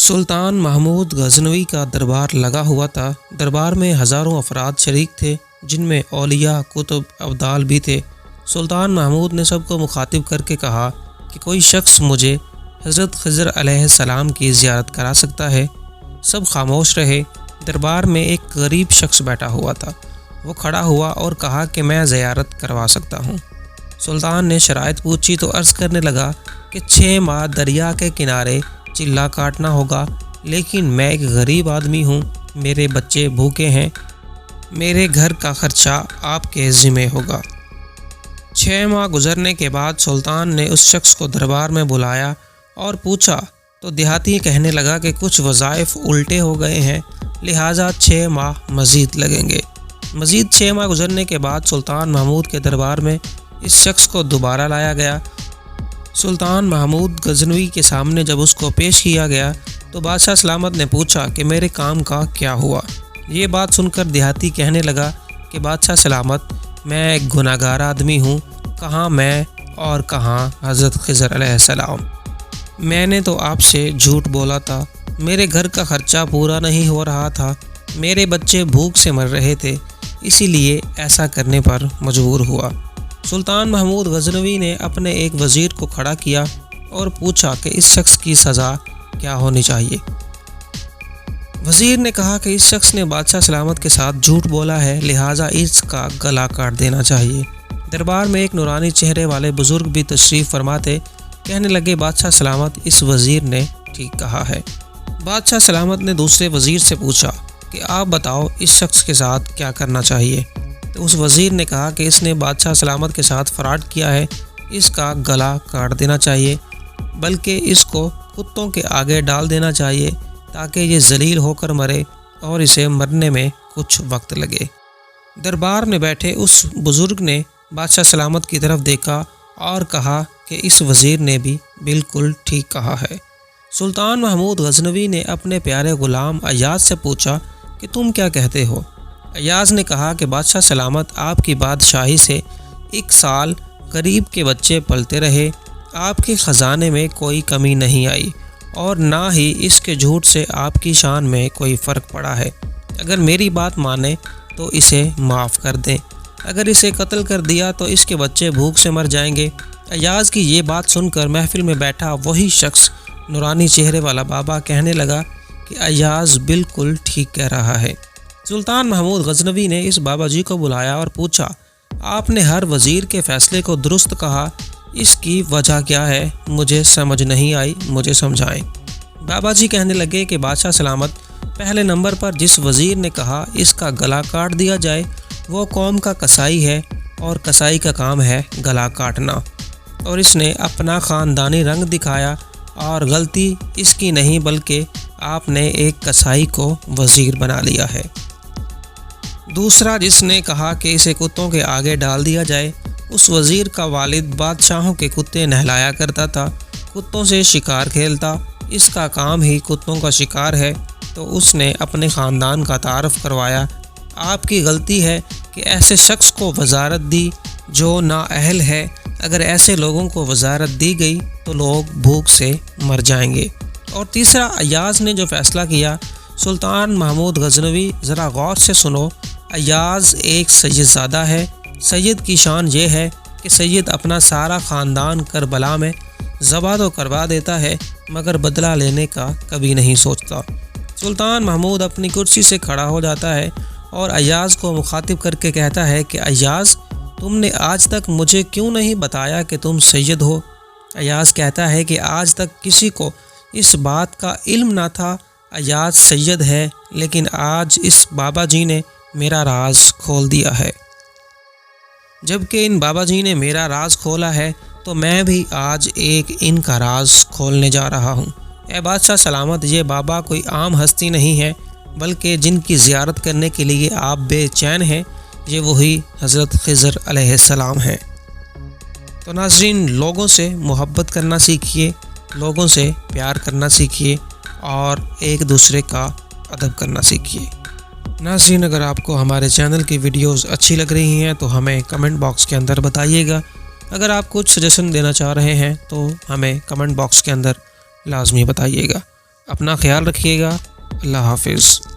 سلطان محمود غزنوی کا دربار لگا ہوا تھا۔ دربار میں ہزاروں افراد شریک تھے، جن میں اولیاء، کتب، ابدال بھی تھے۔ سلطان محمود نے سب کو مخاطب کر کے کہا کہ کوئی شخص مجھے حضرت خضر علیہ السلام کی زیارت کرا سکتا ہے؟ سب خاموش رہے۔ دربار میں ایک غریب شخص بیٹھا ہوا تھا۔ وہ کھڑا ہوا اور کہا کہ میں زیارت کروا سکتا ہوں۔ سلطان نے شرائط پوچھی تو عرض کرنے لگا کہ 6 ماہ دریا کے کنارے چلہ کاٹنا ہوگا، لیکن میں ایک غریب آدمی ہوں، میرے بچے بھوکے ہیں، میرے گھر کا خرچہ آپ کے ذمہ ہوگا۔ 6 ماہ گزرنے کے بعد سلطان نے اس شخص کو دربار میں بلایا اور پوچھا تو دیہاتی کہنے لگا کہ کچھ وظائف الٹے ہو گئے ہیں، لہٰذا 6 ماہ مزید لگیں گے۔ مزید 6 ماہ گزرنے کے بعد سلطان محمود کے دربار میں اس شخص کو دوبارہ لایا گیا۔ سلطان محمود غزنوی کے سامنے جب اس کو پیش کیا گیا تو بادشاہ سلامت نے پوچھا کہ میرے کام کا کیا ہوا؟ یہ بات سن کر دیہاتی کہنے لگا کہ بادشاہ سلامت، میں ایک گناہ گار آدمی ہوں، کہاں میں اور کہاں حضرت خضر علیہ السلام۔ میں نے تو آپ سے جھوٹ بولا تھا، میرے گھر کا خرچہ پورا نہیں ہو رہا تھا، میرے بچے بھوک سے مر رہے تھے، اسی لیے ایسا کرنے پر مجبور ہوا۔ سلطان محمود غزنوی نے اپنے ایک وزیر کو کھڑا کیا اور پوچھا کہ اس شخص کی سزا کیا ہونی چاہیے؟ وزیر نے کہا کہ اس شخص نے بادشاہ سلامت کے ساتھ جھوٹ بولا ہے، لہٰذا اس کا گلا کاٹ دینا چاہیے۔ دربار میں ایک نورانی چہرے والے بزرگ بھی تشریف فرما تھے، کہنے لگے بادشاہ سلامت، اس وزیر نے ٹھیک کہا ہے۔ بادشاہ سلامت نے دوسرے وزیر سے پوچھا کہ آپ بتاؤ اس شخص کے ساتھ کیا کرنا چاہیے؟ تو اس وزیر نے کہا کہ اس نے بادشاہ سلامت کے ساتھ فراڈ کیا ہے، اس کا گلا کاٹ دینا چاہیے، بلکہ اس کو کتوں کے آگے ڈال دینا چاہیے تاکہ یہ ذلیل ہو کر مرے اور اسے مرنے میں کچھ وقت لگے۔ دربار میں بیٹھے اس بزرگ نے بادشاہ سلامت کی طرف دیکھا اور کہا کہ اس وزیر نے بھی بالکل ٹھیک کہا ہے۔ سلطان محمود غزنوی نے اپنے پیارے غلام ایاز سے پوچھا کہ تم کیا کہتے ہو؟ ایاز نے کہا کہ بادشاہ سلامت، آپ کی بادشاہی سے 1 سال غریب کے بچے پلتے رہے، آپ کے خزانے میں کوئی کمی نہیں آئی اور نہ ہی اس کے جھوٹ سے آپ کی شان میں کوئی فرق پڑا ہے۔ اگر میری بات مانیں تو اسے معاف کر دیں، اگر اسے قتل کر دیا تو اس کے بچے بھوک سے مر جائیں گے۔ ایاز کی یہ بات سن کر محفل میں بیٹھا وہی شخص، نورانی چہرے والا بابا، کہنے لگا کہ ایاز بالکل ٹھیک کہہ رہا ہے۔ سلطان محمود غزنوی نے اس بابا جی کو بلایا اور پوچھا، آپ نے ہر وزیر کے فیصلے کو درست کہا، اس کی وجہ کیا ہے؟ مجھے سمجھ نہیں آئی، مجھے سمجھائیں۔ بابا جی کہنے لگے کہ بادشاہ سلامت، پہلے نمبر پر جس وزیر نے کہا اس کا گلا کاٹ دیا جائے وہ قوم کا کسائی ہے، اور کسائی کا کام ہے گلا کاٹنا، اور اس نے اپنا خاندانی رنگ دکھایا، اور غلطی اس کی نہیں بلکہ آپ نے ایک کسائی کو وزیر بنا لیا ہے۔ دوسرا جس نے کہا کہ اسے کتوں کے آگے ڈال دیا جائے، اس وزیر کا والد بادشاہوں کے کتے نہلایا کرتا تھا، کتوں سے شکار کھیلتا، اس کا کام ہی کتوں کا شکار ہے، تو اس نے اپنے خاندان کا تعارف کروایا۔ آپ کی غلطی ہے کہ ایسے شخص کو وزارت دی جو نااہل ہے، اگر ایسے لوگوں کو وزارت دی گئی تو لوگ بھوک سے مر جائیں گے۔ اور تیسرا، ایاز نے جو فیصلہ کیا، سلطان محمود غزنوی ذرا غور سے سنو، ایاز ایک سید زادہ ہے۔ سید کی شان یہ ہے کہ سید اپنا سارا خاندان کربلا میں ذبح تو کروا دیتا ہے، مگر بدلہ لینے کا کبھی نہیں سوچتا۔ سلطان محمود اپنی کرسی سے کھڑا ہو جاتا ہے اور ایاز کو مخاطب کر کے کہتا ہے کہ ایاز، تم نے آج تک مجھے کیوں نہیں بتایا کہ تم سید ہو؟ ایاز کہتا ہے کہ آج تک کسی کو اس بات کا علم نہ تھا، ایاز سید ہے، لیکن آج اس بابا جی نے میرا راز کھول دیا ہے۔ جب کہ ان بابا جی نے میرا راز کھولا ہے تو میں بھی آج ایک ان کا راز کھولنے جا رہا ہوں۔ اے بادشاہ سلامت، یہ بابا کوئی عام ہستی نہیں ہے، بلکہ جن کی زیارت کرنے کے لیے آپ بے چین ہیں، یہ وہی حضرت خضر علیہ السلام ہیں۔ تو ناظرین، لوگوں سے محبت کرنا سیکھیے، لوگوں سے پیار کرنا سیکھیے، اور ایک دوسرے کا ادب کرنا سیکھیے۔ ناظرین، اگر آپ کو ہمارے چینل کی ویڈیوز اچھی لگ رہی ہیں تو ہمیں کمنٹ باکس کے اندر بتائیے گا۔ اگر آپ کچھ سجیشن دینا چاہ رہے ہیں تو ہمیں کمنٹ باکس کے اندر لازمی بتائیے گا۔ اپنا خیال رکھیے گا۔ اللہ حافظ۔